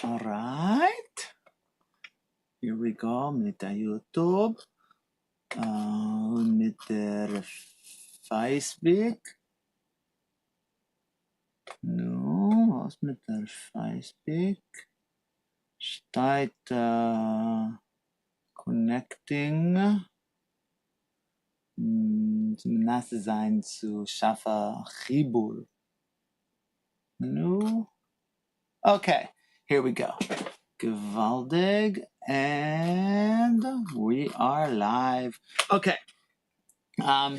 All right. Here we go mit der YouTube und mit der Facebook. No, was mit der Facebook? Steht connecting. Zumindest sein zu Schafa Chibur. No. Okay, here we go. Gewaldig, and we are live. Okay.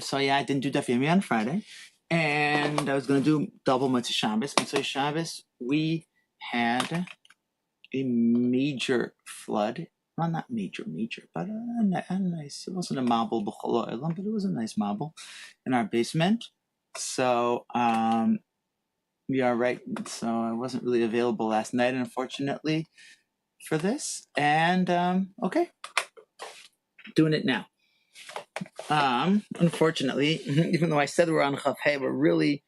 So yeah, I didn't do Daf Yomi on Friday, and I was going to do double Mitzvah Shabbos. Mitzvah Shabbos, we had a major flood. Well, not major, but a nice. It wasn't a marble, but it was a nice marble in our basement. So we are right. So I wasn't really available last night, unfortunately, for this. And okay, doing it now. Unfortunately, even though I said we're on Chaf Hey, we're really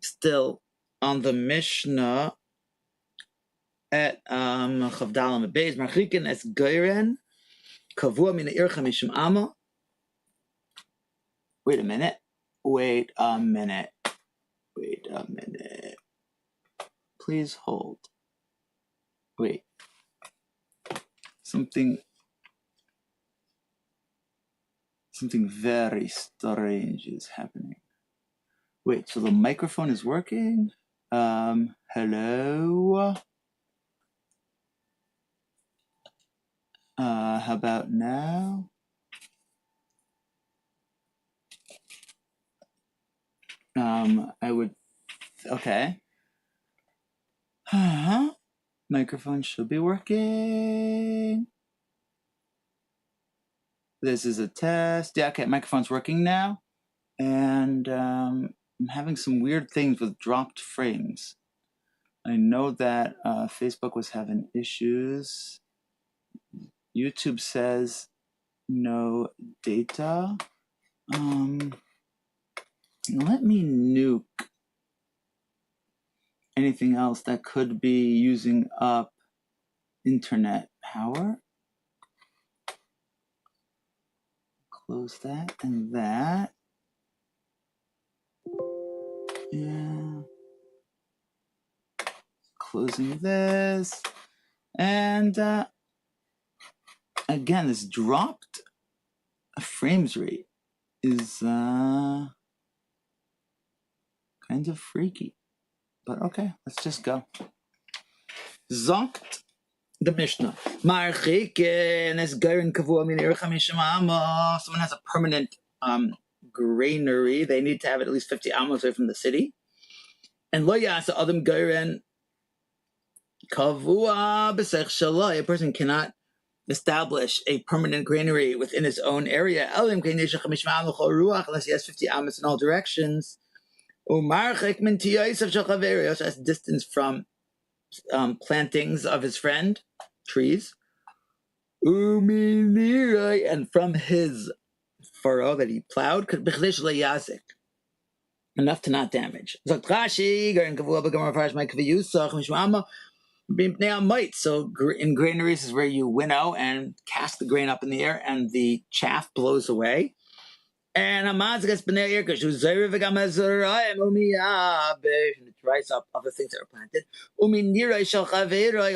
still on the Mishnah at Chav Dalam Beis Marchikin es Geiren Kavua Mina Ircha Mishum Ama. Wait a minute. Please hold. Wait. Something very strange is happening. Wait, so the microphone is working? Hello? How about now? Okay. Microphone should be working. This is a test. Yeah, okay, microphone's working now. And I'm having some weird things with dropped frames. I know that Facebook was having issues. YouTube says no data. Let me nuke anything else that could be using up internet power. Close that and that. Yeah. Closing this. And again, this dropped frames rate is kind of freaky. But okay, let's just go. Zogt the Mishnah. Someone has a permanent granary. They need to have it at least 50 amos away from the city. And lo yasa adam geiren kavua b'sech shalai. A person cannot establish a permanent granary within his own area unless he has 50 amos in all directions. Umarchek min tiyosef shel chaveri. Also has distance from plantings of his friend, trees. And from his furrow that he plowed, enough to not damage. So in granaries is where you winnow and cast the grain up in the air and the chaff blows away. And it dries up other things that are planted.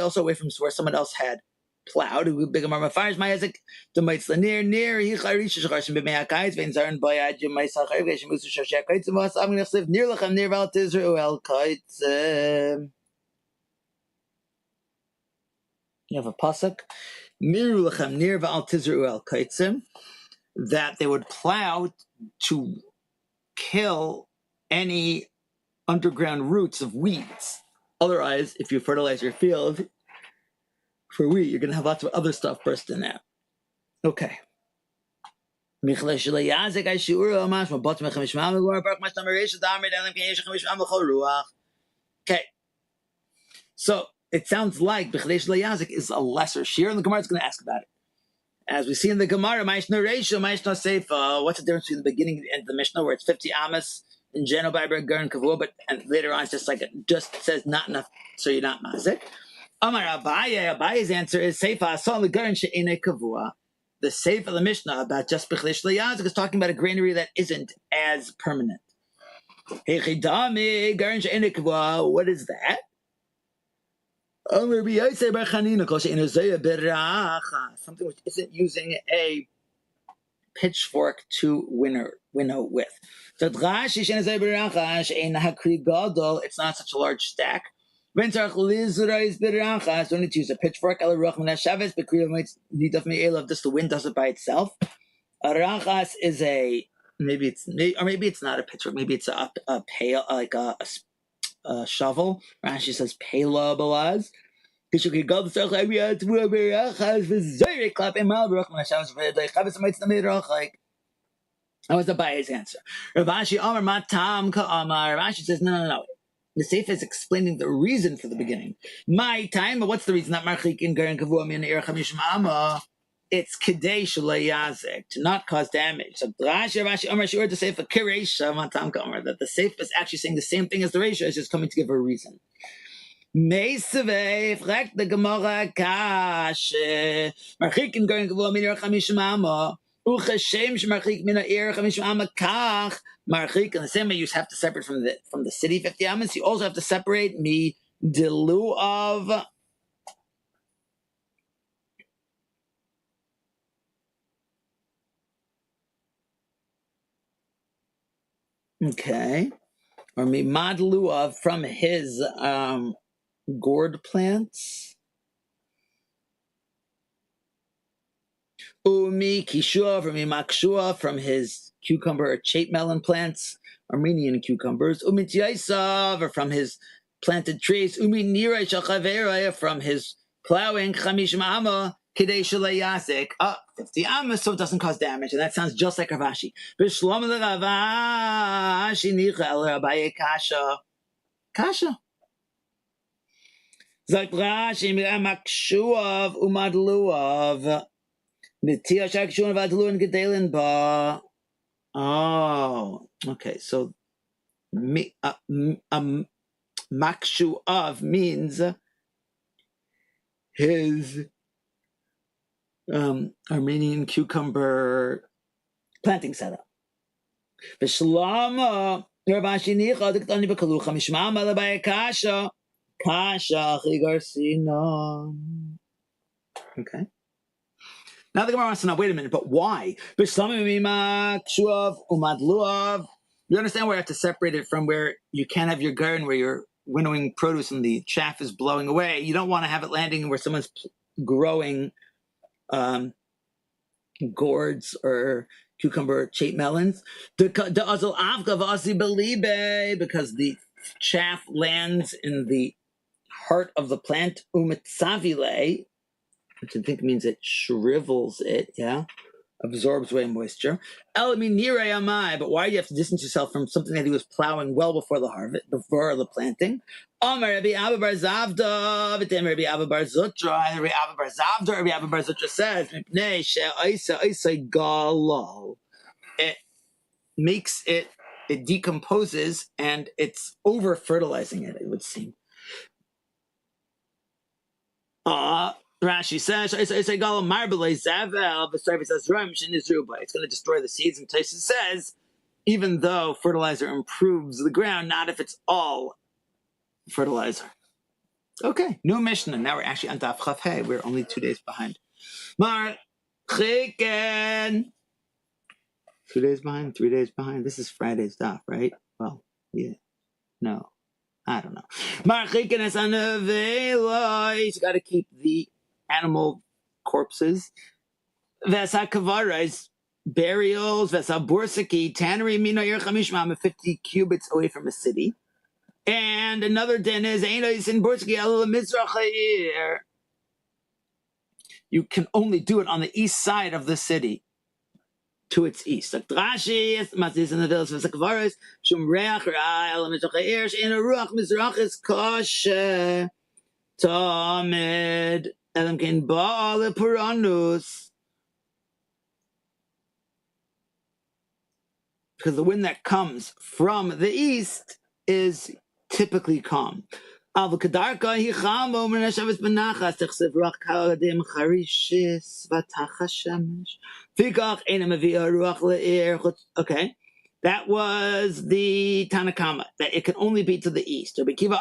Also away from where someone else had plowed. You have a pasuk, that they would plow to kill any underground roots of weeds. Otherwise, if you fertilize your field for wheat, you're going to have lots of other stuff burst in there. Okay. Okay. So it sounds like B'chadei Shel Yazik is a lesser shear, and the Gemara is going to ask about it. As we see in the Gemara, Ma'ishna Reisha, Ma'ishna Seifa, what's the difference between the beginning and the end of the Mishnah, where it's 50 Amos in general by Ger and Kavua, but and later on it's just like it just says not enough, so you're not mazik. Amar Abaye, Abaye's answer is Seifa Asal Garin She'ene Kavua. The Seifa of the Mishnah about just Bechlish Leyazik is talking about a granary that isn't as permanent. Hechidami Garin She'ene Kavua. What is that? Something which isn't using a pitchfork to winnow with. So it's not such a large stack. When don't need to use a pitchfork. Just the wind does it by itself. Arachas is maybe it's not a pitchfork. Maybe it's a pail, like a shovel. Rashi says pela balaz. That was the Abaye's answer. Ravashi Amar Matam Ka'amar. Ravashi says, no. The Sefer is explaining the reason for the beginning. My time, but what's the reason? Not Marchikin Garin Kavua Min Ir Chamish Mama. It's Kadei Shalei Yazik, to not cause damage. So Rashi Amar Shur the Sefer Kiresha Matam Ka'amar, that the Sefer is actually saying the same thing as the Reisha, is just coming to give a reason. Meisave fragt the Gemara Kash Marchikin Garin Kavua Min Ir Chamish Mama. Uchashem shmarchik mina ir chamish amakach marchik. In the same way, you have to separate from the city 50 amas. You also have to separate me delu of. Okay, or me madlu of from his gourd plants. Umi kishua from makshua from his cucumber or chape melon plants, Armenian cucumbers. Umi tiaisav or from his planted trees. Umi nirai shachavera from his plowing. Chamish ma'ama kidei shalayasik. 50 amas, so it doesn't cause damage. And that sounds just like Ravashi. B'shlom Ravashi nicha el Abaye kasha. Kasha. Zak Rashi makshuav umadluav. Oh, okay. So, makshu of means his Armenian cucumber planting setup. Okay. Now the Gemara wants to know, wait a minute, but why? You understand where I have to separate it from where you can't have your garden where you're winnowing produce and the chaff is blowing away. You don't want to have it landing where someone's growing gourds or cucumber chape melons. Because the chaff lands in the heart of the plant, which I think means it shrivels it, absorbs away moisture. But why do you have to distance yourself from something that he was plowing well before the harvest, before the planting? Rabbi Abba Bar Zavda says, it makes it decomposes and it's over fertilizing it would seem. Rashi says, it's going to destroy the seeds. And Taisa says, even though fertilizer improves the ground, not if it's all fertilizer. Okay, new Mishnah. Now we're actually on Daf Chaf Hey. We're only 2 days behind. Mar Chicken. 2 days behind, 3 days behind. This is Friday's Daf, right? Well, yeah. No. I don't know. Mar Chicken is on the vela. He's got to keep the animal corpses. Vesa kavaras, burials. Vesa bursaki, tannery mina yer chamishma, 50 cubits away from a city. And another din is Einos in bursaki al mizrach. You can only do it on the east side of the city, to its east. Like Rashi, Matis in the village of Kavaras, Shum Reach Ra'el Mizrach in a Ruach Mizrach is Kosher Tamid. Elam Ken Baal Puranus. Because the wind that comes from the east is typically calm. Avakadarka hichamo menashavas benachas techsev ruach kaladim charishis vatachashemesh fikach enam avia ruach leir. Okay, that was the Tanakama, that it can only be to the east. Rabbi Kiva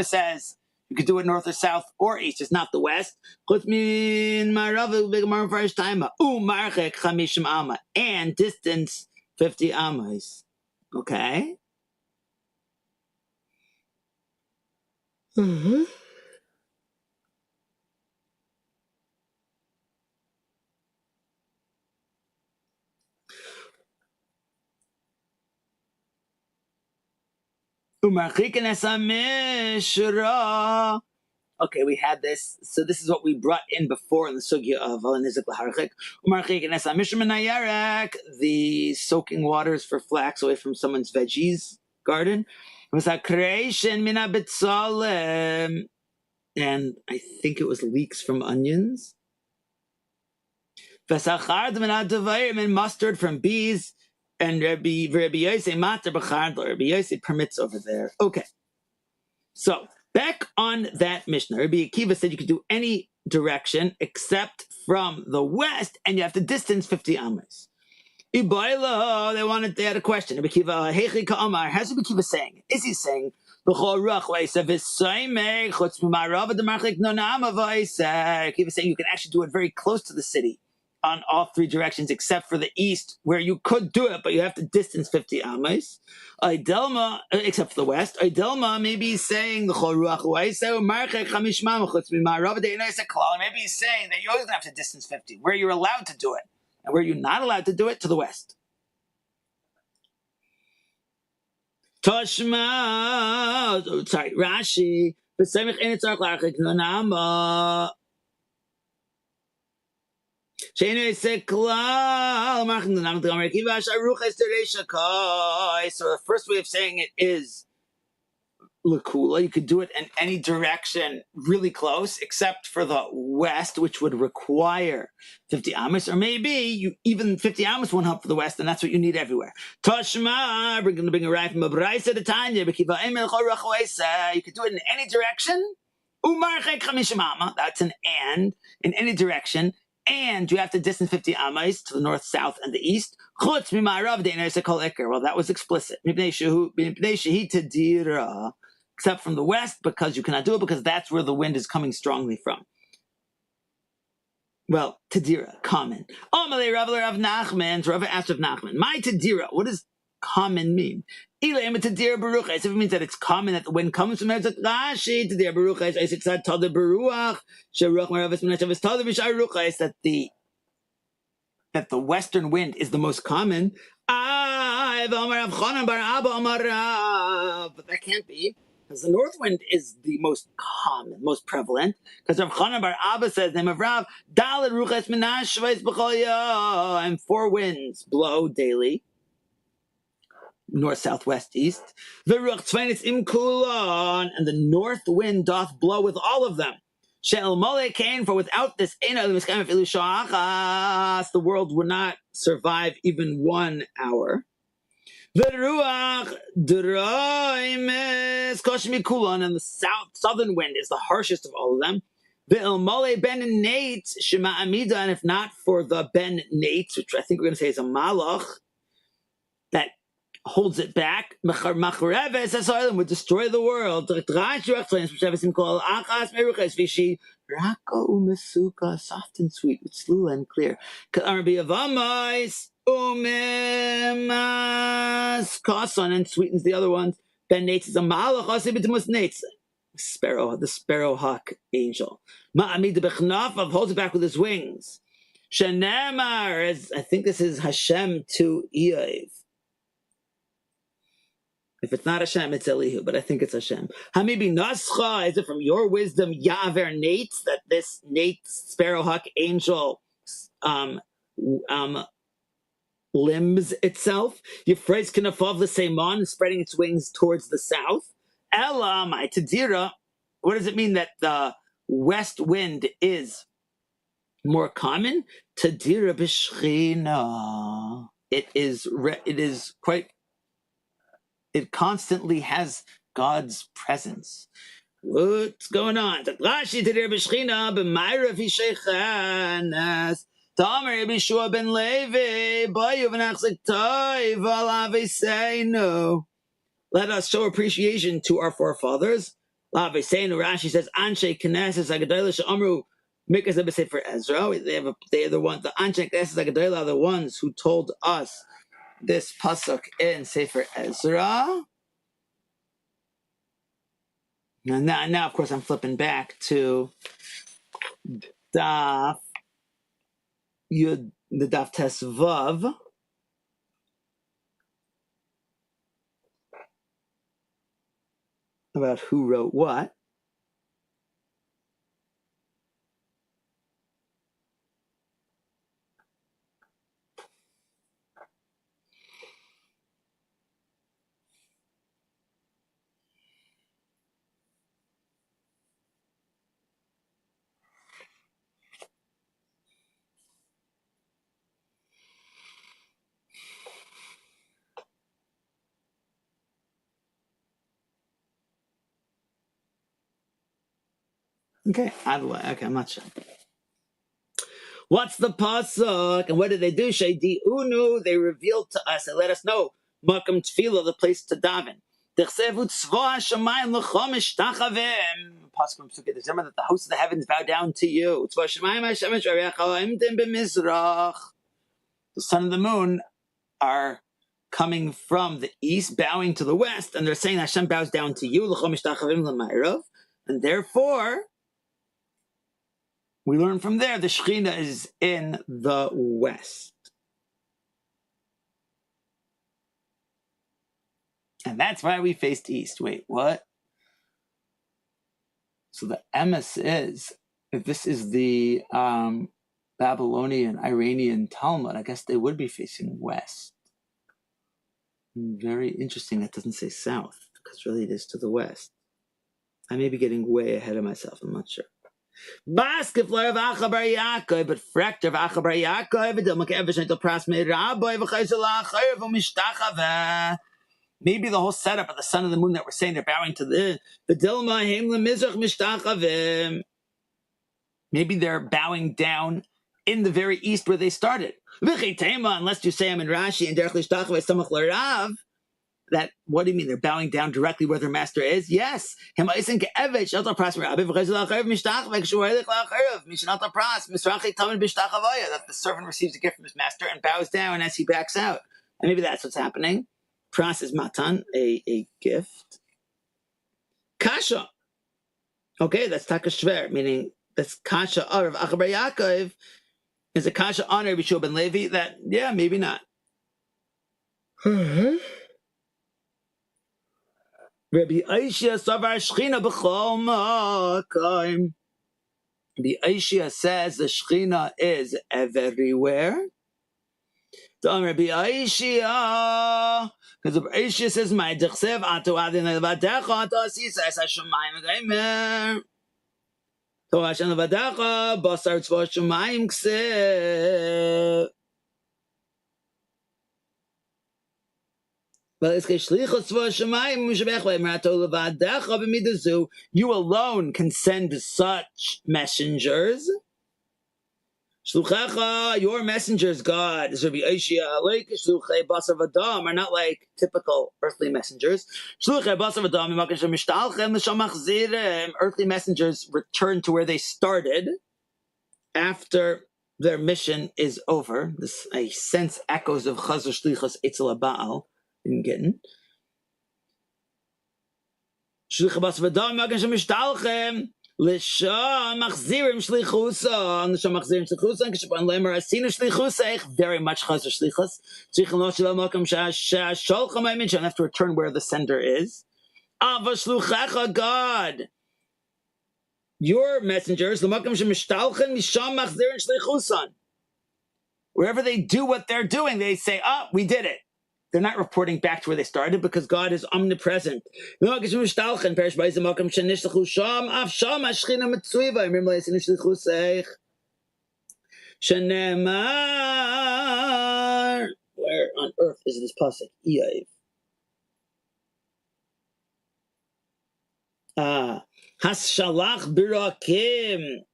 says you could do it north or south or east. It's not the west. And distance 50 amas. Okay. Mm-hmm. Okay, we had this. So this is what we brought in before in the sugya of the soaking waters for flax away from someone's veggies garden. It was a creation mina betzalem, and I think it was leeks from onions. And mustard from bees, and Rabbi Yosef mater b'chardlo. Rabbi Yosef permits over there. Okay, so back on that Mishnah, Rabbi Akiva said you could do any direction except from the west, and you have to distance 50 amas. They had a question. Rabbi Akiva, Heichi Ka'amar, how's Rabbi Akiva saying? Is he saying Akiva saying you can actually do it very close to the city on all three directions except for the east, where you could do it, but you have to distance 50 amas. Idelma, except for the west. Idelma, maybe he's saying maybe he's saying that you always have to distance 50, where you're allowed to do it, and where you're not allowed to do it, to the west. Toshma, sorry, Rashi. So the first way of saying it is Lakula. You could do it in any direction really close, except for the west, which would require 50 amas, or maybe even 50 amas won't help for the west, and that's what you need everywhere. Toshma, we're going to bring a right from a Braisa to Tanya. You could do it in any direction. That's an and in any direction. And you have to distance 50 amas to the north, south, and the east. Well, that was explicit. Except from the west, because you cannot do it, because that's where the wind is coming strongly from. Well, Tadira, common. Rav asked Rav Nachman, my Tadira, what does common mean? If it means that it's common that the wind comes from that the western wind is the most common. But that can't be, because the north wind is the most common, most prevalent. Because Rav Chanan bar Abba says, name of Rav, and 4 winds blow daily. North, south, west, east. And the north wind doth blow with all of them. For without this, the world would not survive even 1 hour. And the southern wind is the harshest of all of them. And if not for the Ben Nates, which I think we're going to say is a malach, that holds it back, would destroy the world. Soft and sweet, with slow and clear. And sweetens the other ones. Ben Nates is a malach, sparrow, the sparrowhawk angel. Holds it back with his wings. Shanamar, I think this is Hashem to Eiv. If it's not Hashem, it's Elihu, but I think it's Hashem. Hamibi Nascha, is it from your wisdom, Yaver Nates, that this Nates, sparrowhawk angel, limbs itself? Yifres Kanafov the Seimon, spreading its wings towards the south. Ella, my Tadira, what does it mean that the west wind is more common? Tadira B'Shchina. It is quite It constantly has God's presence. What's going on? Rashi to der B'Shchina b'Mayra v'Shechanas. Tamer Yeshua ben Levi Bayu v'Nachzik Toiv Alav Seinu. Let us show appreciation to our forefathers. Alav Seinu. Rashi says Anshe Knesses Hagadolah she'amru Mikas Sefer Ezra. They are the ones. The Anshe Knesses Hagadolah are the ones who told us this pasuk in Sefer Ezra. Now, of course, I'm flipping back to the Daf Tes Vav. About who wrote what. Okay, I'm not sure. What's the pasuk? And what did they do? Shedi Unu, they revealed to us and let us know. Makam Tefillah, the place to daven. Pasuk that the hosts of the heavens bow down to you. The sun and the moon are coming from the east, bowing to the west, and they're saying Hashem bows down to you. And therefore, we learn from there the Shekhinah is in the west. And that's why we faced east. Wait, what? So the emes is, if this is the Babylonian, Iranian Talmud, I guess they would be facing west. Very interesting that doesn't say south, because really it is to the west. I may be getting way ahead of myself, I'm not sure. But Frekter Vachabar Yaakov, maybe the whole setup of the sun and the moon that we're saying they're bowing to the Dilma Hemla Mizrach Mishtachavim. Maybe they're bowing down in the very east where they started. Unless you say I'm in Rashi and Derech Lishtachavim Samach L'Rav. That, what do you mean? They're bowing down directly where their master is? Yes. That the servant receives a gift from his master and bows down as he backs out. And maybe that's what's happening. Pras is matan, a gift. Kasha. Okay, that's takashver, meaning that's kasha of Achabar Yaakov is a kasha honor Yeshua ben Levi that, yeah, maybe not. Rabbi Aishia Savar Shechina B'chol Makom. Rabbi Aishia says the Shechina is everywhere. Rabbi Aishia, because Rabbi Aishia says, "My dechsev atu adinei levadecha atu asisa es hashamayim v'geimer." To Hashem levadecha basar tzvah hashamayim ksev. You alone can send such messengers. Your messengers, God, is Rabbi Aishia, are not like typical earthly messengers. Earthly messengers return to where they started after their mission is over. This, I sense echoes of Chazar Shlichus Eitzel Baal in Gittin. L'sham machzirim shlichusa, l'sham machzirim shlichusa, k'shapan lemer asinu shlichuseich, very much chazar shlichus. Tzrichen lo shelo makam shasholcha ma'amin, shall have to return where the sender is. Ava shluchecha, God, your messengers, l'makam shemishtalchen misham machzirim shlichusan. Wherever they do what they're doing, they say, "Oh, we did it." They're not reporting back to where they started because God is omnipresent. Where on earth is this pasuk? Hashalach birakim.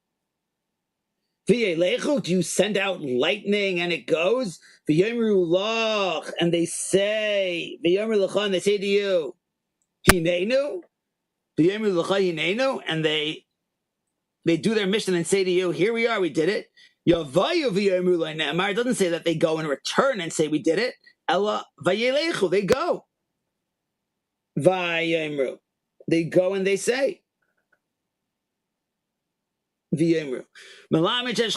Do you send out lightning and it goes? And they say, and they say to you, Hinenu? And they do their mission and say to you, here we are, we did it. It doesn't say that they go and return and say we did it. Ella vayelechu, they go. Vayemru, they go and they say. Vayemru. That's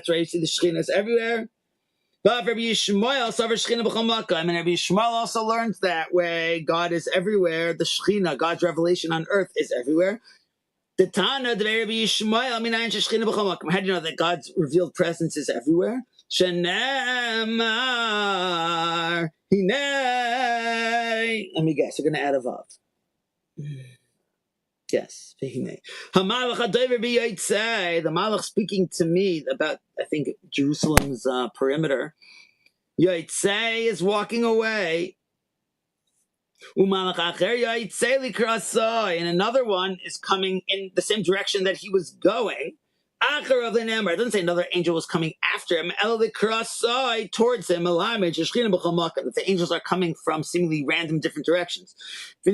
right, you see the Shekhinahs everywhere. But Rabbi Yishmael and Rabbi Yishmael also learns that way. God is everywhere. The Shekhinah, God's revelation on earth, is everywhere. The Tana, the Rabbi Yishmael, how do you know that God's revealed presence is everywhere? Shenemar, Hinei. Let me guess, you're going to add a vav. Yes, the Malach speaking to me about, I think, Jerusalem's perimeter. Yotzei is walking away. And another one is coming in the same direction that he was going. It doesn't say another angel was coming after him. Towards him. That the angels are coming from seemingly random different directions. To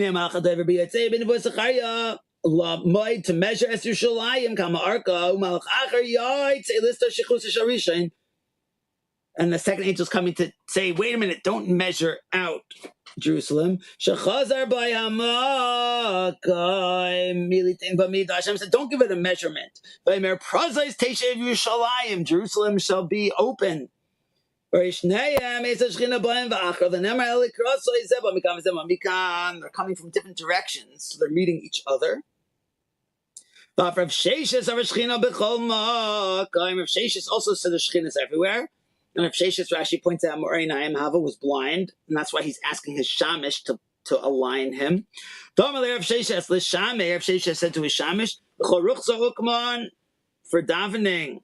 measure and the second angel is coming to say, wait a minute, don't measure out Jerusalem. Hashem said, don't give it a measurement. Jerusalem shall be open. They're coming from different directions, so they're meeting each other. Rav Sheshes also said the Shekhinah is everywhere. And Rav Sheshes, Rashi points out, Morei Naim Hava was blind, and that's why he's asking his Shamish to align him. Rav Sheshes said to his Shamish, for davening,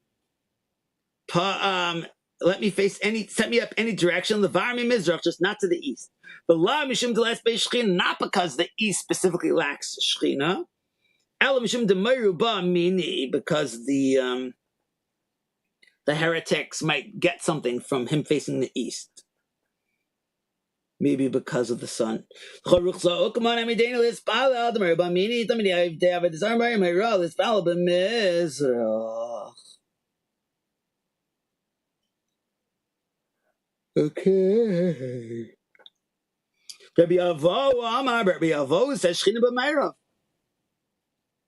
set me up any direction, Levarmi Mizrach, just not to the east. But La Mishum to last base Shekhinah, not because the east specifically lacks Shekhinah. Because the heretics might get something from him facing the east. Maybe because of the sun. Okay. Rabbi Avo says Shechina b'Meirav.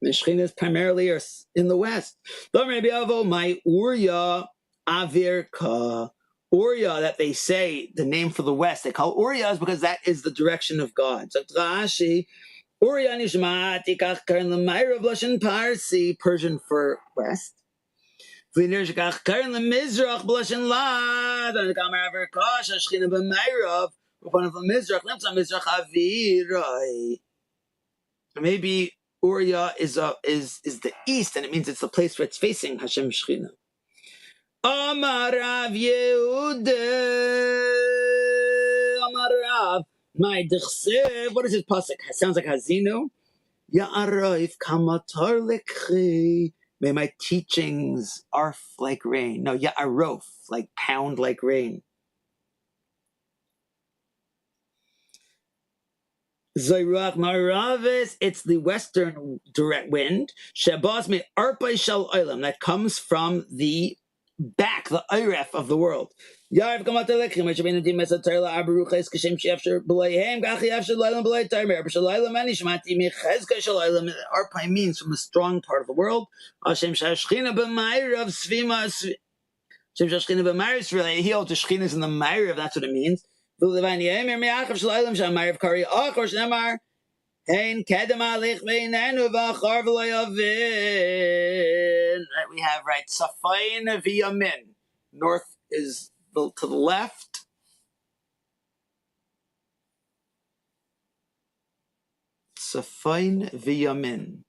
The Shekhinah is primarily in the west. My Uriah Avirka. Uriah, that they say, the name for the west, they call Uriah is because that is the direction of God. So Rashi, Uriah Nishmat, Tikach Karen L'Meirav Blushin Parsi, Persian for west. V'nir Shekach Karen L'Mizrach Blushin Lad, and the Kamar Avirka, Shechina b'Meirav, upon the Mizrach, Lemsa Mizrach Avirai. Maybe Uriah is the east, and it means it's the place where it's facing Hashem Shechina. Amar Rav Yehuda, Amar Rav, my Dechsev. What is his pasuk? It sounds like Hazinu. Ya'arif kamatar lekhi. May my teachings arf like rain. No, Ya'arof, like pound like rain. Zayrach Maravis, it's the western direct wind. Shabaz me arpai shal olam, that comes from the back, the Eiref of the world. Arpai means from the strong part of the world. He holds the Shekhinah in the Meirav, that's what it means. Right, we have right Safain v'Yamin. North is to the left. Safain v'Yamin.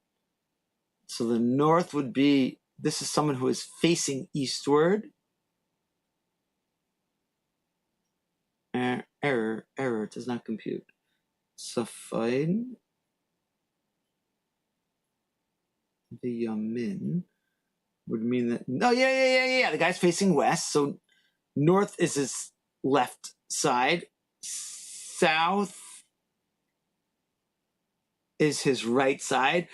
So the north would be, this is someone who is facing eastward. Error, does not compute. Safain the yamin would mean that. Oh, yeah. The guy's facing west, so north is his left side. South is his right side.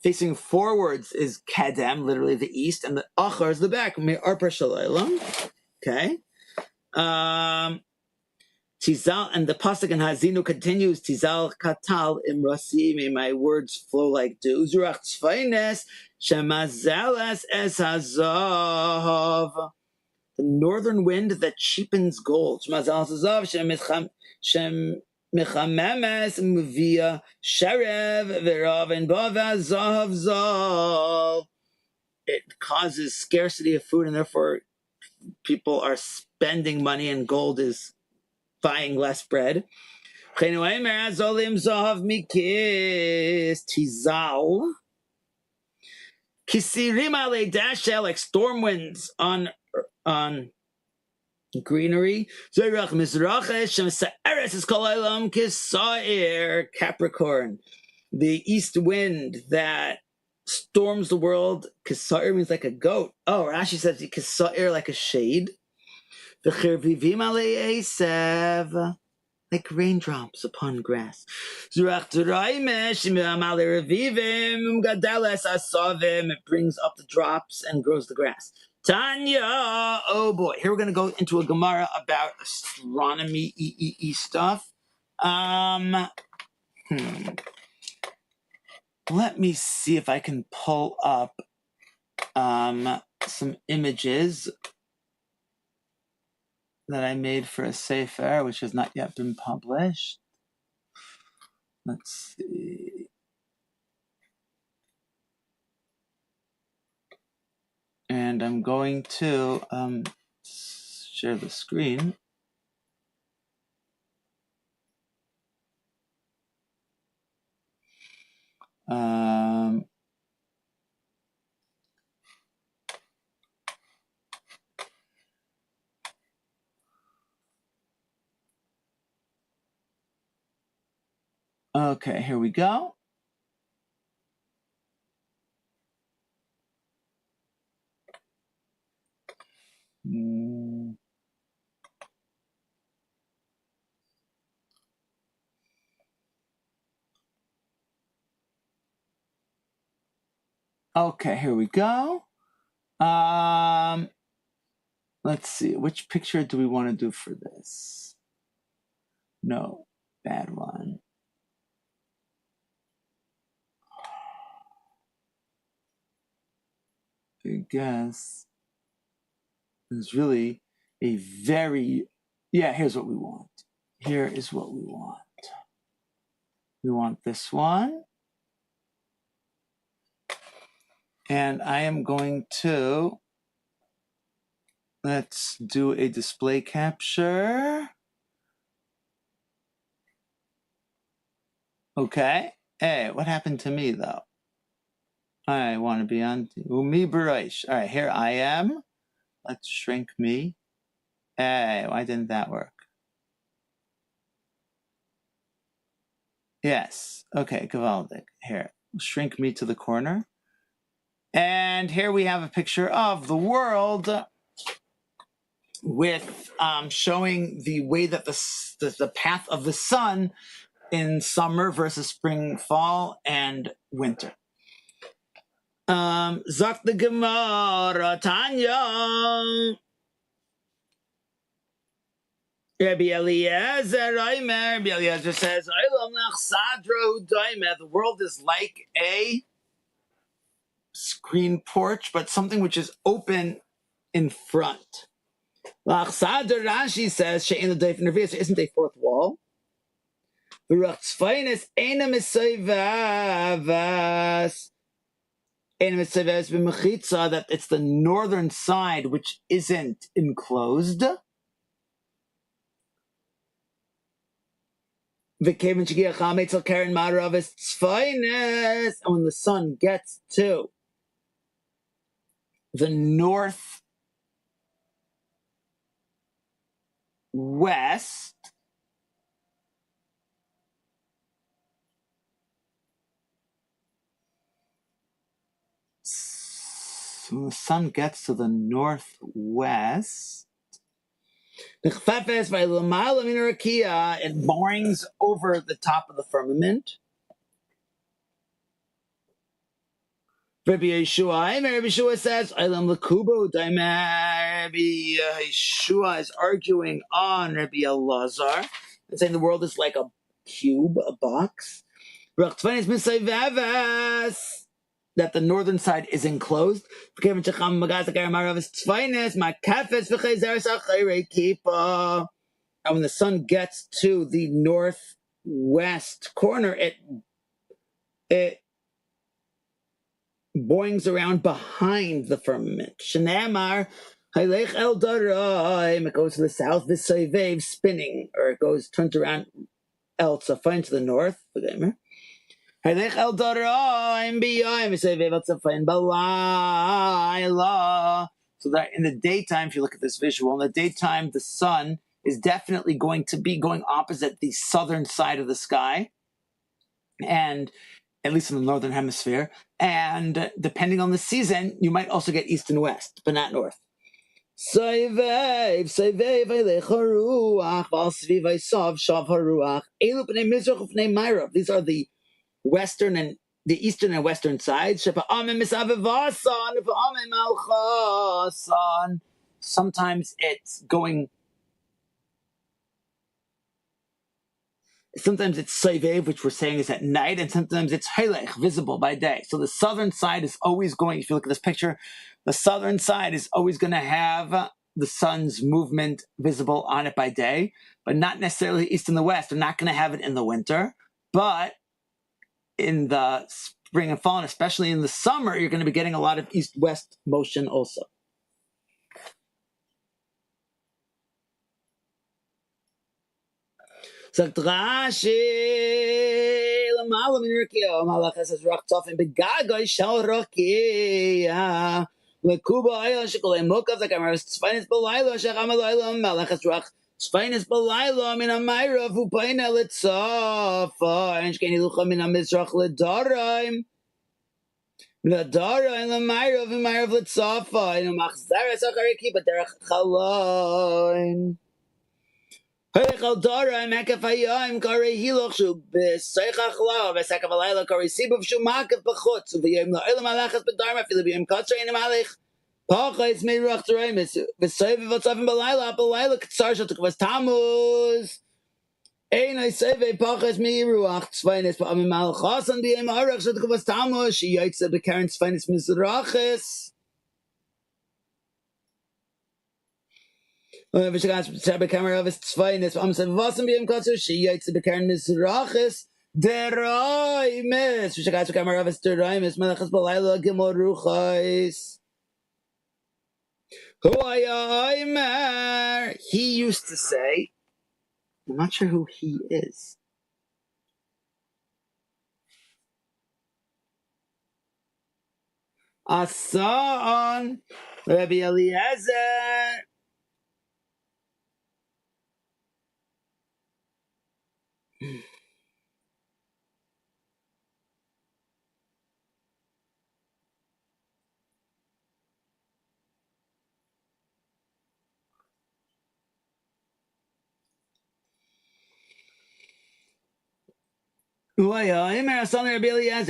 Facing forwards is Kedem, literally the east, and the Achar is the back. Me'arpa Shalaylam. Okay. Tizal, and the pasuk in Hazinu continues. Tizal katal imrasi, may my words flow like dew. Zurach tzfaynes shemazelas es hazav. The northern wind that cheapens gold. Shemazelas hazav shem mechamemes muvia sherev v'rav and bava zahav zal. It causes scarcity of food, and therefore people are spending money, and gold is buying less bread. Tizal. Kisirim ale dasha, like storm winds on greenery. Zoyrach mizracha shem sa'eres is kolaylam kisair, Capricorn. The east wind that storms the world. Kisair means like a goat. Oh, Rashi says kisair like a shade. V'chirvivim ale esev, like raindrops upon grass. It brings up the drops and grows the grass. Tanya, oh boy, here we're going to go into a Gemara about astronomy stuff. Let me see if I can pull up some images that I made for a sefer, which has not yet been published. Let's see. And I'm going to share the screen. Okay, here we go. Okay, here we go. Let's see. Which picture do we want to do for this? No, bad one. I guess it's really a very, here's what we want. Here is what we want. We want this one. And I am going to, let's do a display capture. Okay. Hey, what happened to me though? I want to be on Umi Baraish. All right, here I am. Let's shrink me. Hey, why didn't that work? Yes. Okay, Gavaldik. Here, shrink me to the corner. And here we have a picture of the world with showing the way that the path of the sun in summer versus spring, fall, and winter. Zak the Gemara Tanya. Rabbi Eliezer says, the world is like a screen porch, but something which is open in front. Rashi says, there isn't a fourth wall. That it's the northern side which isn't enclosed. And when the sun gets to the northwest, So when the sun gets to the northwest, it boings over the top of the firmament. Rabbi Yeshua says, Rabbi Yeshua is arguing on Rabbi Elazar and saying the world is like a cube, a box. That the northern side is enclosed. And when the sun gets to the northwest corner, it boings around behind the firmament. Shenamar, it goes to the south, spinning, or it turns around Tzafon to the north. So that in the daytime, if you look at this visual, in the daytime, the sun is definitely going to be going opposite the southern side of the sky, and at least in the northern hemisphere. And depending on the season, you might also get east and west, but not north. These are the western and the eastern and western sides. Sometimes it's Saivev, which we're saying is at night, and sometimes it's Helech, visible by day. So the southern side is always going, if you look at this picture, the southern side is always going to have the sun's movement visible on it by day, but not necessarily east and the west. They're not going to have it in the winter, but in the spring and fall, and especially in the summer, you're going to be getting a lot of east-west motion also. Sagt Rashi, Lamala min Rukiya, Malach says Rach Tofin, Begagoy Shal Rukiya, Lekuba Ayla Shikolay Mokav, the camera, Spinus Belayla, Shachamalayla, Malach has Rach, Spinus Belayla, Min Amayra, Fupaina Litzafa, and Shkani Lucha Min Amizrach Ledaraim, Ledara, and Lamayra of Amayra Litzafa, and Machzara Sakariki, but they're Chalain. So there in the he used to say, I'm not sure who he is. Asan, Rabbi Eliezer.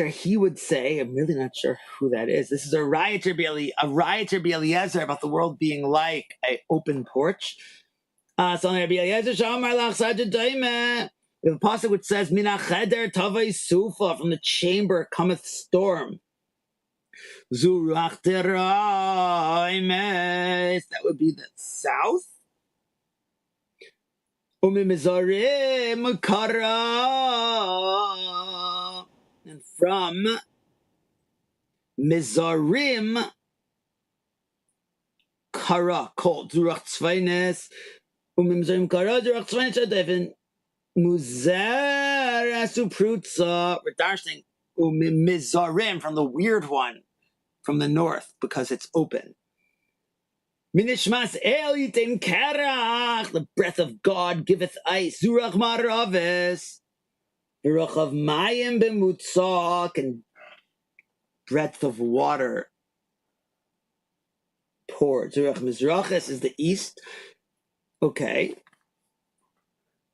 He would say, I'm really not sure who that is. This is a riot Rabbi Eliezer about the world being like an open porch. The pasuk which says, Mina cheder tavai sufa, from the chamber cometh storm. That would be the south. And from Mizarim, Kara, cold. Zurach Tzveines, Mizarim Kara, Zurach Tzveines, Adevin, Muzer Asuprutza, we're dashing, Mizarim, from the weird one, from the north, because it's open. Minishmas El Yitin Karach, the breath of God giveth ice. Zurach Maraves, Zurach of Mayim Bemutzak, and breadth of water towards. Ruach Mizrachis is the east. Okay.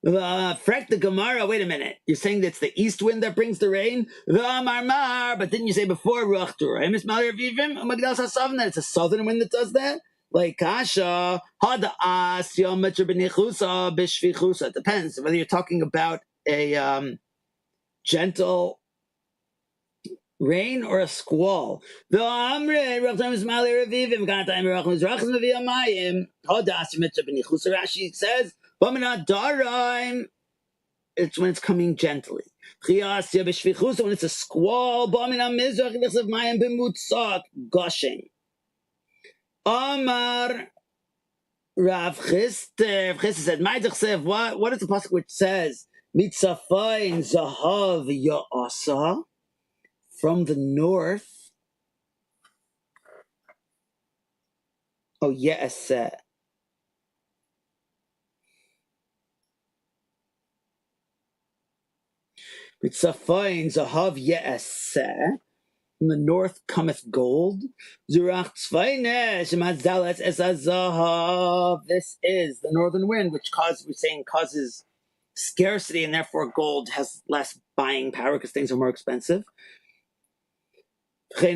Frek the Gemara, wait a minute. You're saying that's the east wind that brings the rain? But didn't you say before Ruach Durayim is Mal Revivim? Magdal Hasavim that it's a southern wind that does that? Like Kasha, Hada Yom Metra B'nichusa B'shvichusa. It depends whether you're talking about a gentle rain or a squall. Rashi says, it's when it's coming gently. When it's a squall, gushing. Amar Rav Chisda. Rav Chisda said, what is the pasuk which says, Mitzafayin Zahav Ya'asa? From the north. Oh, yes. Mitzafayin Zahav Ya'asa. From the north cometh gold. This is the northern wind, which causes scarcity, and therefore gold has less buying power because things are more expensive. So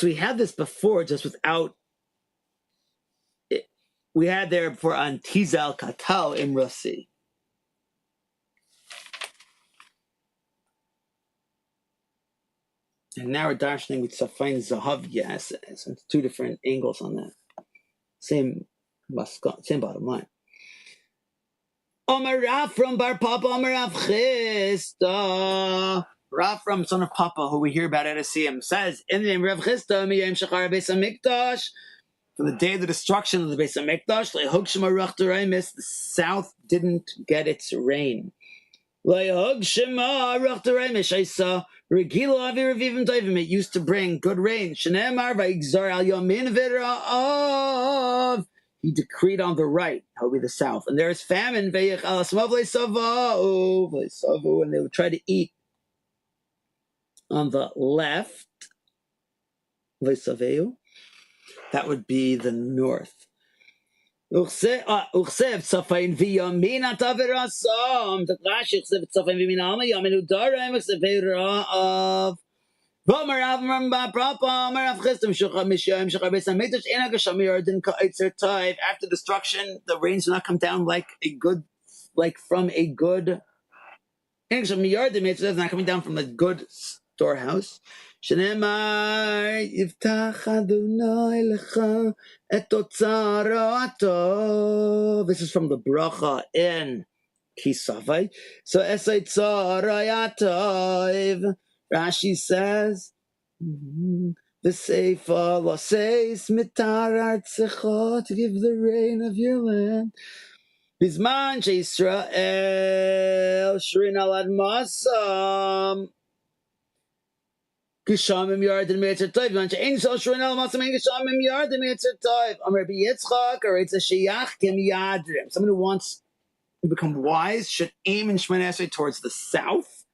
we had this before, just without it. We had there before on Tizal Katal Imrasi. And now we're darshaning with Safain Zahav Yes. So it's two different angles on that. Same bottom line. Omar Rav from Bar Papa, Omar Rav Chisda. Rav from son of Papa, who we hear about at Asiyim, says, in the name of Rav Chisda, Miyam Shachar Beis HaMikdash, from the day of the destruction of the Beis HaMikdash, the south didn't get its rain. It used to bring good rain. He decreed on the right, that would be the south. And there is famine, and they would try to eat on the left. That would be the north. After destruction, the rains do not come down like from a good. It's not coming down from a good storehouse. This is from the bracha in Kisavai. So Esai Tzarayatov. Rashi says, V'seifa l'seis mitar artzecha, to give the rain of your land. Bizman she'Yisrael shrin al admasam Gishamim yarden me'etzer toiv. Bizman she'ein Yisrael shrin al admasam and Gishamim yarden me'etzer toiv. Amar Rabbi Yitzchak, or it's a sheyach kim yadrim. Someone who wants to become wise should aim in Shemona Esrei towards the south.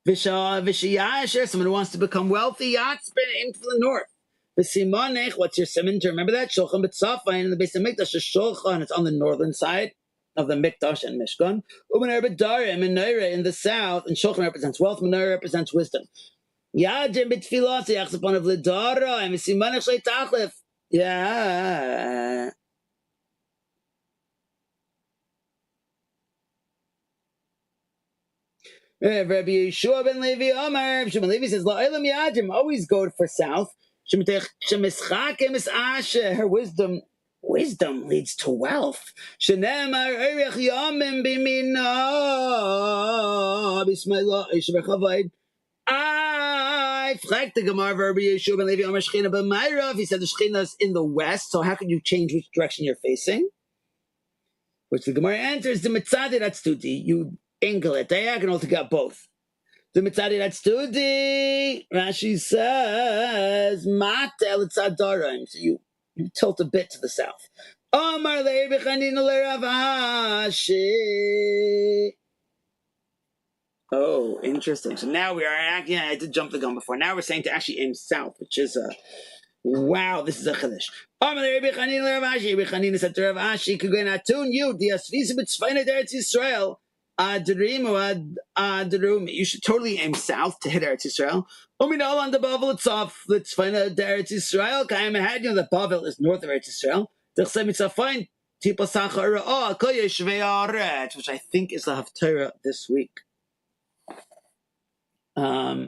Someone who wants to become wealthy, aim for the north. What's your simon to remember that? Shulchan b'tzafay in the base of Mikdash is Shulchan. It's on the northern side of the Mikdash and Mishkan. U'menorah b'darim, menorah in the south, and Shulchan represents wealth. Menorah represents wisdom. Yadim b'tfilah seyachs upon of l'dara and v'simanech shlei tachlif. Yeah. Rabbi Yeshua ben Levi Omer. Rabbi ben Levi says, "La'olam yadim, always go for south. Her wisdom leads to wealth. Shenemar erech yamim b'mina b'smayla yishavach havayd. I flagged the Gemara of Rabbi Yeshua ben Levi Omer Shechina b'mayrav. He said the Shechina is in the west. So how can you change which direction you're facing? Which the Gemara answers the mitzadi atztudi. You angle it diagonal to get both. The mitzadi atztudi, Rashi says, matel tzadarim. So you tilt a bit to the south. Amar le'Rabbi Chanina le'Rav Ashi. Oh, interesting. So now we are acting. I did jump the gun before. Now we're saying to actually aim south, which is a wow. This is a chiddush. Amar le'Rabbi Chanina le'Rav Ashi. Rabbi Chanina said to Rav Ashi, "Kugen atun you the asvisa b'tzvayna d'Eretz Yisrael adrim adrum." You should totally aim south to hit Eretz Yisrael. Uminol on the Bavel itself. L'tzvayna d'Eretz Yisrael. Kayim had the Bavel is north of Eretz Yisrael. T'chsem mitzafayin tipa sachar ra'ah kol yeshvei haaretz, which I think is the Haftarah this week. Adrimu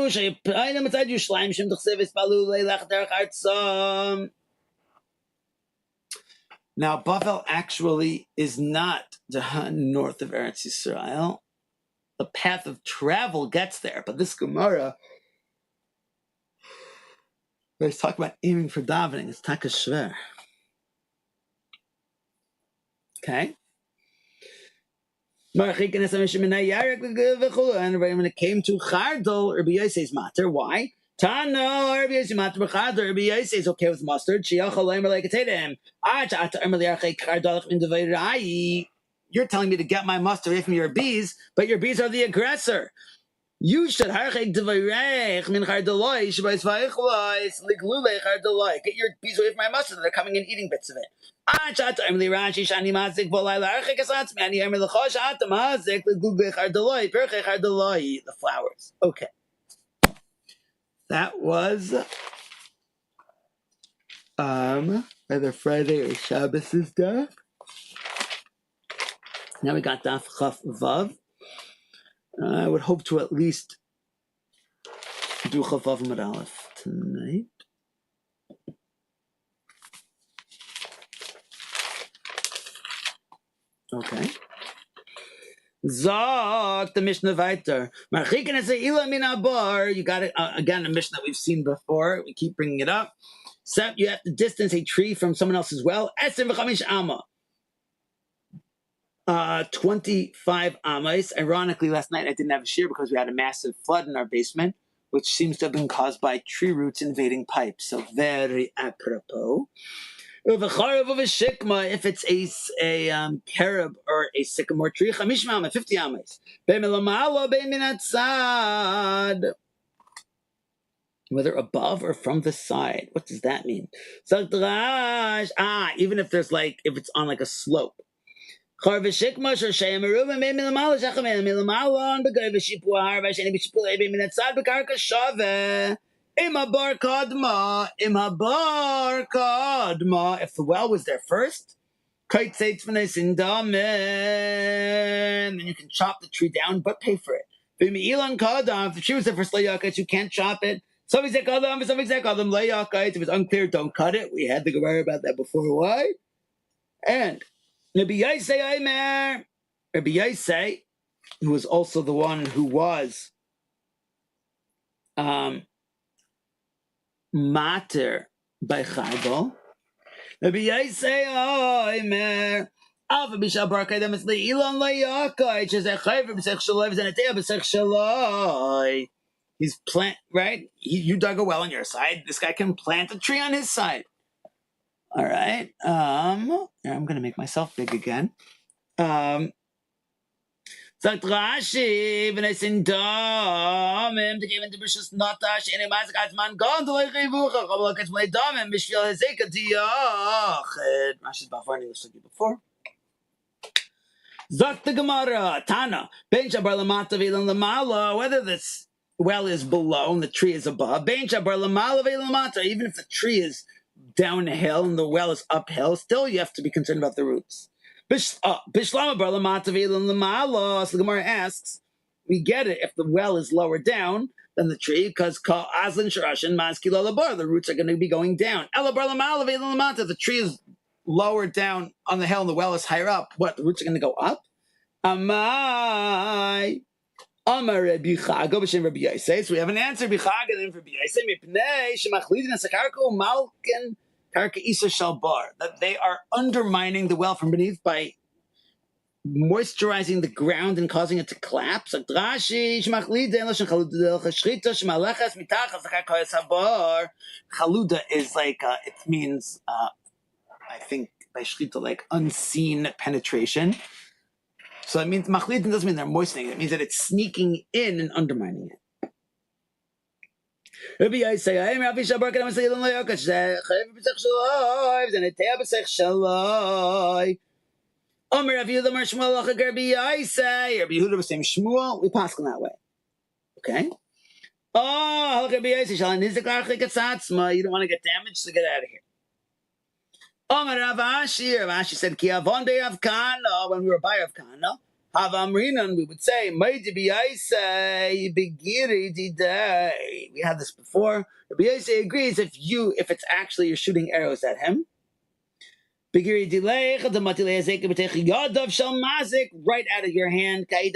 sheyipayna mitzad Yerushalayim shem t'chsev ispalu leilach derech artzam. Now, Bavel actually is not the north of Eretz Yisrael. The path of travel gets there, but this Gemara, let's talk about aiming for davening. It's takashver. Okay. And when it came to Chardal, Rabbi Yosef's matter, why? Tano, Rabbi Yosef's matter, Chardal, Rabbi Yosef is okay with mustard. You're telling me to get my mustard away from your bees, but your bees are the aggressor. You should get your bees away from my mustard. They're coming and eating bits of it. The flowers. Okay. That was either Friday or Shabbos' daf. Now we got daf chaf vav. I would hope to at least do chaf vav amud aleph tonight. Okay. Zok the Mishnah weiter. Marchikin es ila min habar. You got it again. A Mishnah that we've seen before. We keep bringing it up. So you have to distance a tree from someone else's well. 25 amma. 25 amas. Ironically, last night I didn't have a shear because we had a massive flood in our basement, which seems to have been caused by tree roots invading pipes. So very apropos. If it's a carob or a sycamore tree, 50 amas. Whether above or from the side. What does that mean? Even if there's if it's on a slope. Imabar kadma. If the well was there first, then you can chop the tree down, but pay for it. If the tree was there first, you can't chop it. If it's unclear, don't cut it. We had to go worry about that before. Why? And Rabbi Yosef, who was also the one who was mater by Charbal. Rabbi Yosef Omer. Alpha Bishal Barkadam is the Elon Layaka. It's just a Chayver B'Sech Shaloi, and a Teah B'Sech Shaloi. He's right? You dug a well on your side. This guy can plant a tree on his side. All right. I'm going to make myself big again. Sagt Rashi, wenn es in Domem, die geben die Beschuss Notash, in dem Eisig als man gone to like Revucha, aber look at my Domem, Mishvil Hezeka Diached. Rashi's Bafarni was looking before. Sagt the Gemara, Tana, Ben Shabar Lamata Vilan Lamala, whether this well is below and the tree is above, Ben Shabar Lamala Vilan Lamata, even if the tree is downhill and the well is uphill, still you have to be concerned about the roots. Bishlama bar lamata v'elam lamala. So the Gemara asks, we get it if the well is lower down than the tree, because azlin sharashin maski lalabar, the roots are going to be going down. Ela bar lamala v'elam lamata. The tree is lower down on the hill and the well is higher up. What? The roots are going to go up? Amai. Amar Rabbi Chaga b'shem Rabbi Yosef. So we have an answer. Rabbi Chaga then for Rabbi Yosef. Mipnei shemachlidin asakarko malkin. That they are undermining the well from beneath by moisturizing the ground and causing it to collapse. Chaluda is like, it means, I think, by shchita, like unseen penetration. So it means machlidin doesn't mean they're moistening it. It means that it's sneaking in and undermining it. Rabbi Yisai, I'm Rabbi Shabar, and I'm saying, Omer Rabbi Yehuda Mar Shmuel Lacha Rabbi Yisai. Rabbi Yehuda was saying Shmuel. We pass on that way. Okay. Oh, Rabbi Yisai, you don't want to get damaged, so get out of here. Omer Rav Ashi said, Ki avon be'Rav Kana, when we were by Rav Kana, Havamrinan, we would say, we had this before. Rabbi Yosei agrees if it's actually you're shooting arrows at him. Right out of your hand. If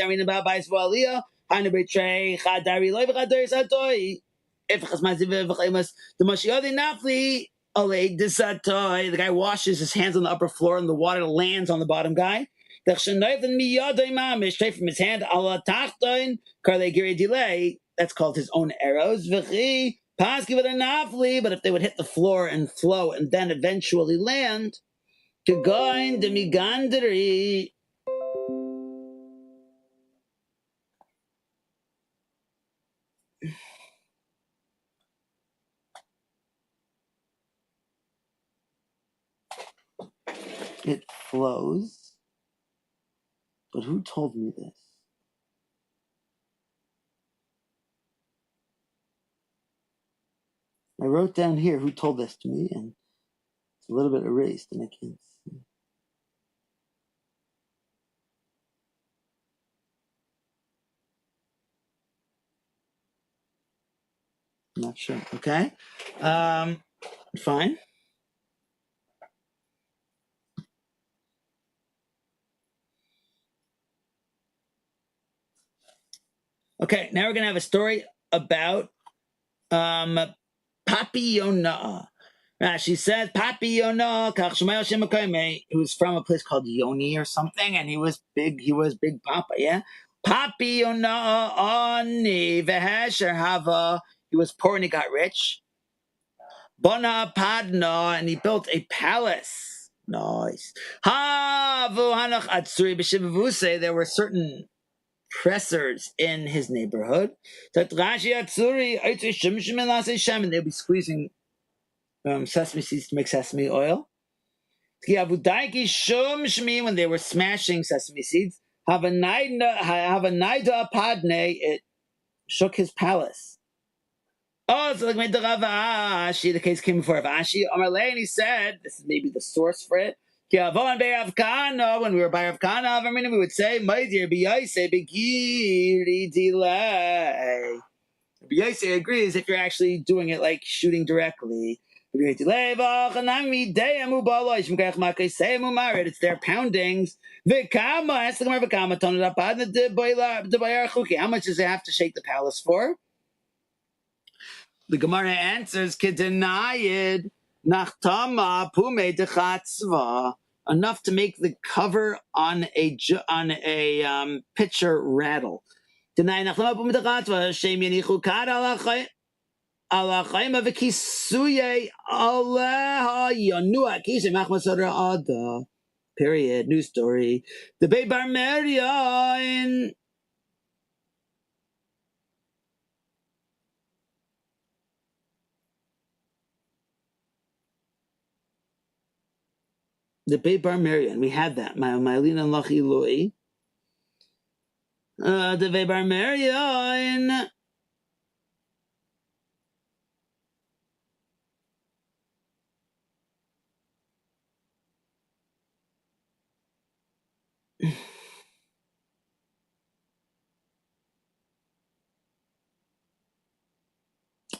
the guy washes his hands on the upper floor and the water lands on the bottom guy. Straight from his hand, that's called his own arrows. But if they would hit the floor and flow and then eventually land, it flows. But who told me this? I wrote down here who told this to me, and it's a little bit erased, and I can't see. I'm not sure. Okay. Fine. Okay, now we're going to have a story about Papi Yonah. She said Papi Yonah, he was from a place called Yoni or something, and he was big Papa, yeah? Papi Yonah Ani Vehesher Hava. He was poor and he got rich. Bona Padna, and he built a palace. Nice. There were certain pressers in his neighborhood. And they'll be squeezing sesame seeds to make sesame oil. When they were smashing sesame seeds, it shook his palace. Oh, so like the case came before Rav Ashi. And he said, this is maybe the source for it. When we were by Rav Kana, we would say, my dear B'yosei agrees if you're actually doing it like shooting directly. It's their poundings. How much does it have to shake the palace for? The Gemara answers, Kedenayid nachtama pume dechatzva, enough to make the cover on a pitcher rattle. Denay nachtama pume dechatzva shem yenichu kad alachayim v'kisuye aleha yonua kishe machmasodra ada. Period. New story. The Beit Bar Meria in the Beit Bar Merian, we had that. Ma'alina and Lachi Lui. The Beit Bar Merian.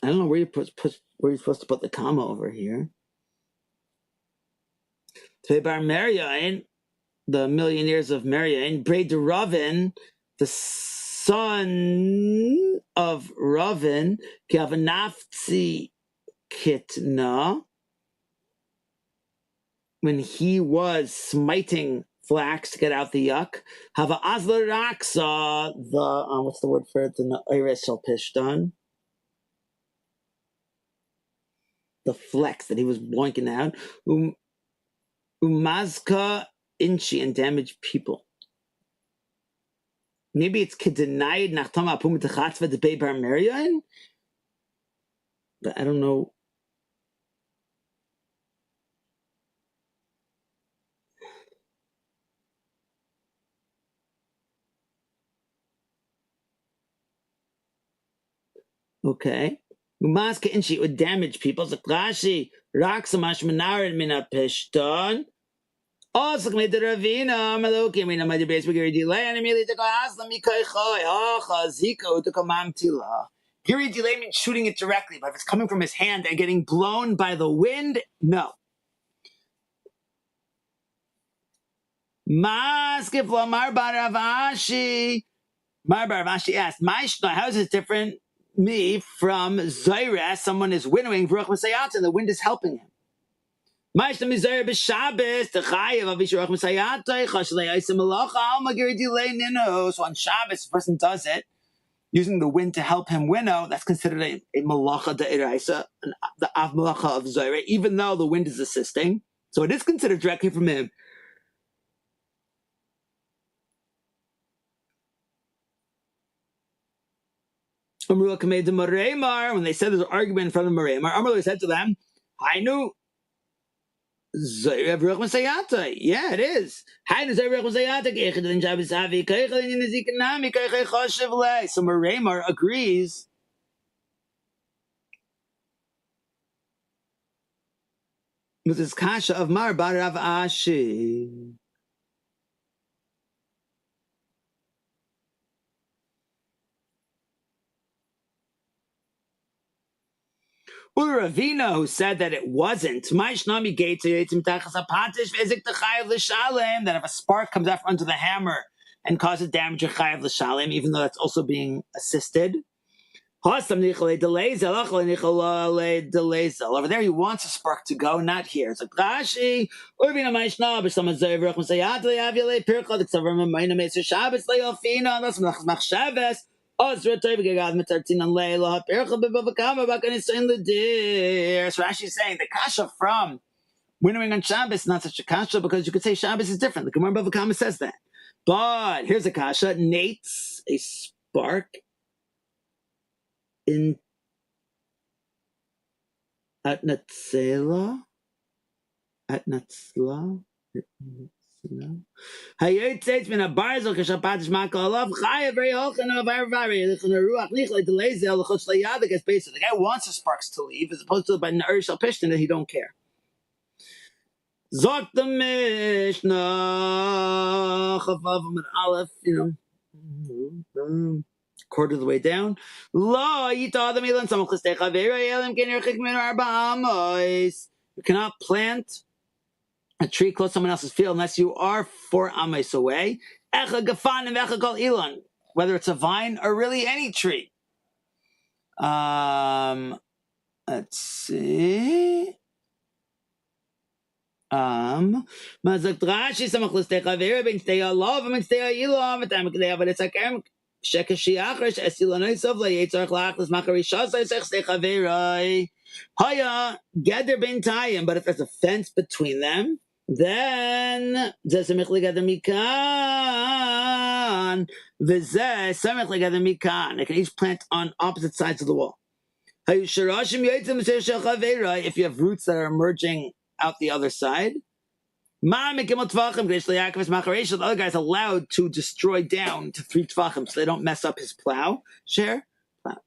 I don't know where you're supposed to put the comma over here. The Beit Bar Merian, the million years of Merian, Brei de Ravin, the son of Ravin, Kavanafzi Kitna, when he was smiting flax to get out the yuck. Hava azla raksa, the, what's the word for it? The iris shall pishtan. The flex that he was boinking out. Umazka inchi, and damaged people. Maybe it's kedenied nachtama apum techatzva de bei bar Miriam? But I don't know. Okay. Umaska inchi would damage people. Zaklashi raksamash menarid mina pishton. Also, made the Ravina, Maloki, I my debate with Giri delay, and immediately took a Aslam Mikaichoi, Ziko to Kamam Tila. Giri delay means shooting it directly, but if it's coming from his hand and getting blown by the wind, no. Maskif Marbar Avashi. Marbar Avashi asked, how is this different me from Zaira? Someone is winnowing Vruch Masayat, and the wind is helping him. So on Shabbos, a person does it using the wind to help him winnow. That's considered a malacha de'iraisa, the av malacha of Zaire, even though the wind is assisting. So it is considered directly from him. When they said there's an argument in front of Mareimar, Amr said to them, I knew. Yeah, it is. So Mareimar agrees. With his kasha of Mar Bar Rav Ashi. Ravina, who said that it wasn't, that if a spark comes out under the hammer and causes damage to chayav l'shalem, even though that's also being assisted. Over there, he wants a spark to go, not here. It's like Rashi. So Rashi is saying the kasha from winnowing on Shabbos is not such a kasha because you could say Shabbos is different. The Gemara Bava Kama says that. But here's a kasha. Nates, a spark in at Natsela. Hayotzeitz min habarzel k'shapatish makalav chayav very hochen of arvari lichin ruach nichlei delezel l'chutz leyadik. It's basically the guy wants the sparks to leave as opposed to by Na'ir Shal Pishtin that he don't care. Zok the Mishnah chavav mit aleph, quarter of the way down. Lo yita the milan samach l'stei chavera yelim ken yerchik min arba amos. You cannot plant a tree close to someone else's field unless you are 4 amos away. Echa gafan and echa kol ilan, whether it's a vine or really any tree. Let's see. Mazak Rashi samach l'stei chavera ben stei alav ben stei ilan v'tam k'dei but it's like shekashi achrish esilanaysav layetzarch lachlas machari shasay sech stei chavera haya gather ben tayim. But if there's a fence between them, then Zesamich legada mikan, v'zeh samich legada mikan. They can each plant on opposite sides of the wall. If you have roots that are emerging out the other side, the other guy's allowed to destroy down to 3 tvachim so they don't mess up his plow. Share. If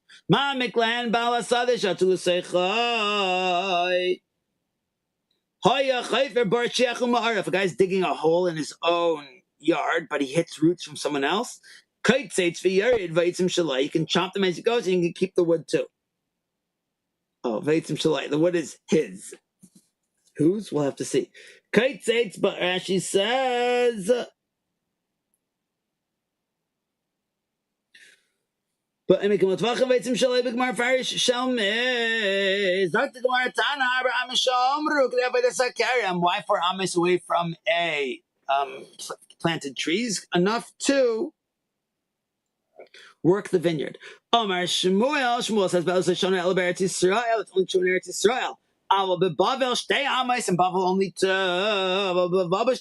a guy's digging a hole in his own yard, but he hits roots from someone else, you can chop them as he goes and you can keep the wood too. Oh, the wood is his. Whose? We'll have to see. But Rashi says, but why for Amos away from a planted trees, enough to work the vineyard. Omar Shmuel says, it's only true in Eretz Yisrael. Aval beBavel shtei amis, and Bavel only two. Aval beBavel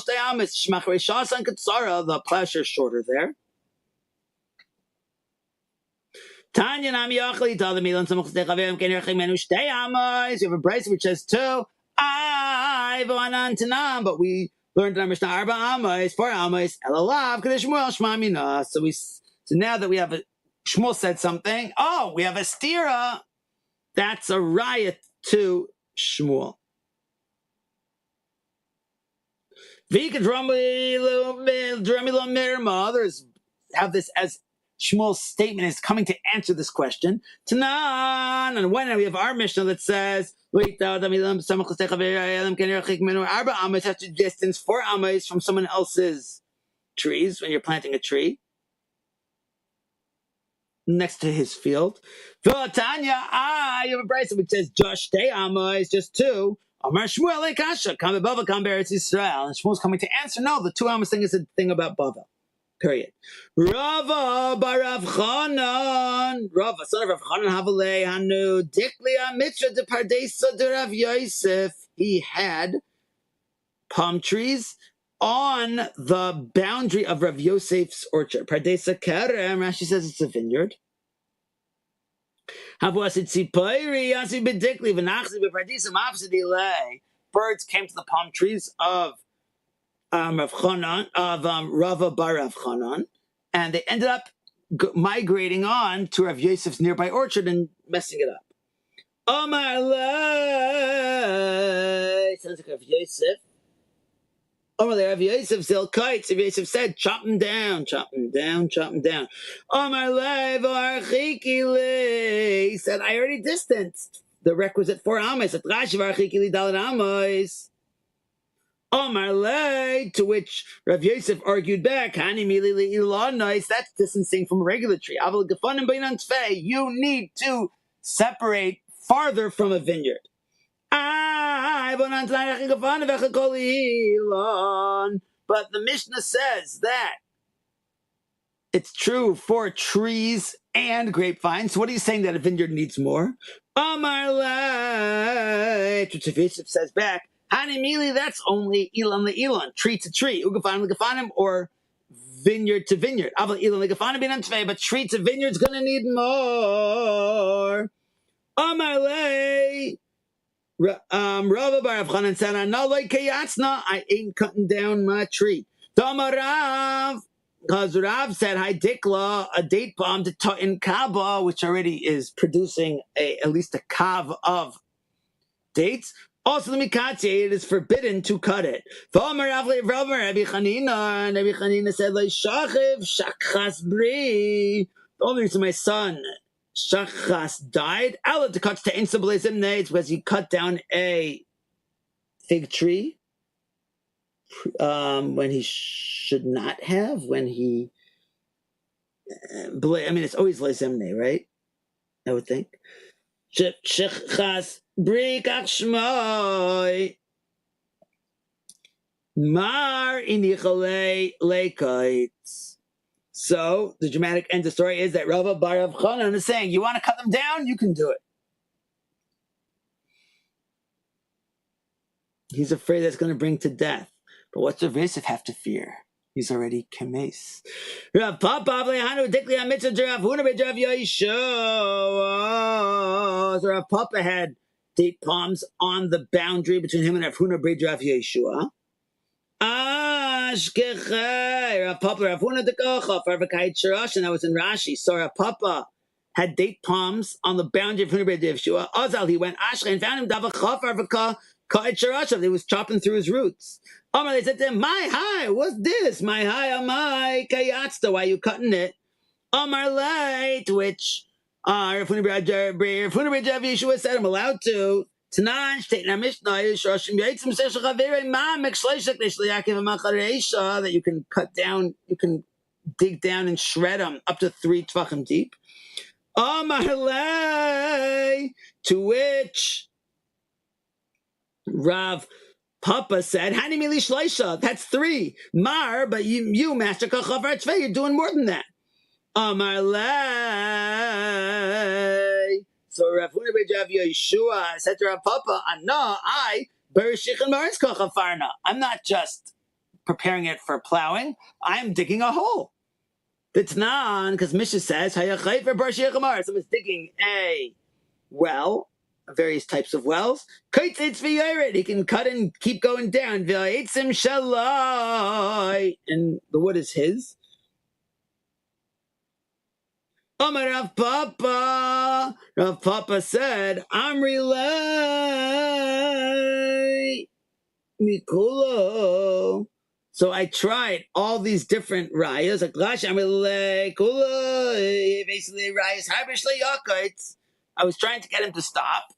shtei amis. Shmach Rishas and Katsara, the plowshare shorter there. Tanya Nam Yachli, Tala Milan Samach Stechavim, Kenerchim Menu shtei amis. You have a brace which says two. I Vanan Tanam, but we learned in our Mishnah Arba Amis, 4 Amis, Elalav, Kadesh Shmuel Shma Mina. So now that we have a Shmuel said something, we have a stira. That's a riot to Shmuel. Others have this as Shmuel's statement is coming to answer this question. Tanan, and when we have our Mishnah that says, have to distance 4 amas from someone else's trees when you're planting a tree next to his field. Tanya, you have a brayso which says just shtei amas, just 2. Amar Shmuel Kasha, come above, come Eretz Yisrael. And Shmuel's coming to answer, no, the 2 amas thing is a thing about Bavel. Period. Rava barav Chanan, Rava son of Rav Chanan Havalei Hanu Diklia Mitra de Pardesa de Rav Yosef. He had palm trees on the boundary of Rav Yosef's orchard. Pardesa Kerem, Rashi says it's a vineyard. Birds came to the palm trees of Rav Chanan, of Rava bar Rav Chanan, and they ended up migrating on to Rav Yosef's nearby orchard and messing it up. Omar Lei, sounds like Rav Yosef. Omar Lei, Rav Yosef zil kites. Rav Yosef said, chop them down, chop them down, chop them down. Omar Lei v'archiki li, said, I already distanced the requisite 4 amas. At Rashi v'archiki li dalet amas. Omar Lei, to which Rav Yosef argued back, Hani mili li ilan nice, that's distancing from a regular tree. Aval gefanim beinan tfei, you need to separate farther from a vineyard. But the Mishnah says that it's true for trees and grapevines. So what are you saying that a vineyard needs more? Omar Lei, to which Yosef says back, Hanimili, that's only Elan Elan, tree to tree, Ugafanim Gafanim, or vineyard to vineyard. Aval Elan Gafanim bin Antvei, but tree to vineyard's gonna need more. Amar Lei, Rava bar Rav Chanan said, "No like Kayatsna, I ain't cutting down my tree." Damarav, because Rav said, "Hi Dikla, a date palm to in Kaba, which already is producing at least a kav of dates." Also, the mikatze, it is forbidden to cut it. Rabbi Chanina said, "Shachiv shachas bri." The only reason my son Shachas died, Allah to cut to insublasim nates, because he cut down a fig tree when he should not have. When he, I mean, it's always lesemne, right? I would think. Shachas. Brik Shmoi Mar Inichale Lekites. So the dramatic end of the story is that Rava bar Rav Chanan is saying, you want to cut them down? You can do it. He's afraid that's going to bring to death. But what's Rav Yosef have to fear? He's already kemes. Rav Papa Avlehanu Dikli Mitzvah Rav Huna Rav Yeshua. So Rav Papa had date palms on the boundary between him and Rav Huna Brid Rav Yeshua. Ashkechei Rav Papa Rav Huna Dekocha Farvakait Shirash, and that was in Rashi. So Rav Papa had date palms on the boundary of Huna Brid Rav Yeshua. Azal, he went Ashkei and found him Davachah Farvakah Kait Shirash. He was chopping through his roots. They said to him, "My hi, what's this? My hi, amai kayatzta. Why are you cutting it?" Amar Lei, to which Rav Huna Brid Rav Yeshua said, "I'm allowed to." Tanan state in our Mishnah that you can cut down, you can dig down and shred them up to 3 tvachim deep. Amar Lei, to which Rav Papa said, Hani mili shleisha, that's 3. Mar, but you Master Kachavar Tzvei, you're doing more than that. Amar lei. So Rav Huna Rav Yeshua said to Rav Papa, I'm not just preparing it for plowing, I'm digging a hole. That's not, because Mishnah says, someone's digging a well, various types of wells. He can cut and keep going down. And the wood is his. Rav Papa said, Amri lei mikulo. So I tried all these different rayas, like basically rayas. I was trying to get him to stop.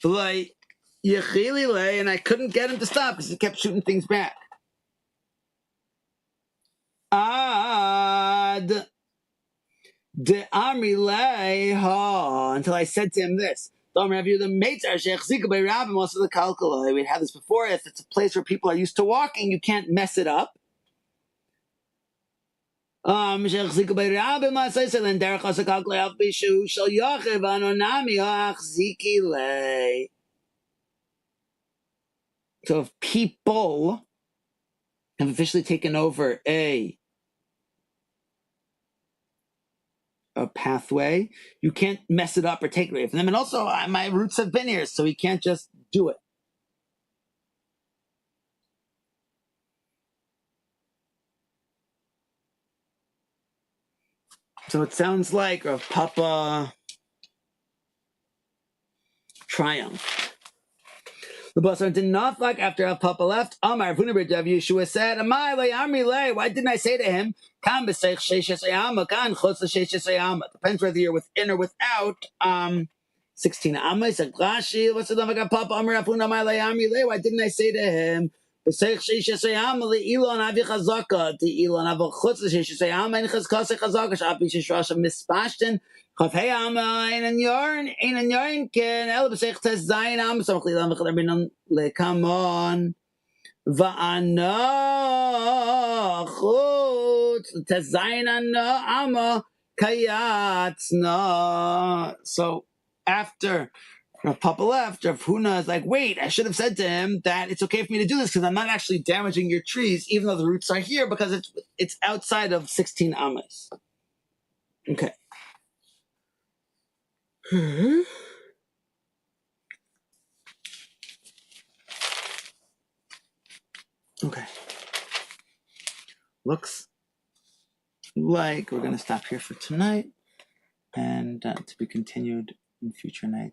And I couldn't get him to stop because he kept shooting things back. Until I said to him this. We'd had this before. If it's a place where people are used to walking, you can't mess it up. So if people have officially taken over a pathway, you can't mess it up or take it away from them. And also, my roots have been here, so he can't just do it. So it sounds like Rav Papa triumphed. The Basar did not like after Rav Papa left. Amar Yeshua said, why didn't I say to him, depends whether you're within or without 16 amas. What's the name of Papa? Why didn't I say to him, Hey, einen Jahren ken el besech tes zayin am so khli lam khler binon le come on va ana khut tes zayin ana ama kayatsna. So after Rav Papa left, Rav Huna is like, wait, I should have said to him that it's okay for me to do this because I'm not actually damaging your trees, even though the roots are here, because it's outside of 16 amas. Okay. Okay. Looks like we're going to stop here for tonight and to be continued in future nights.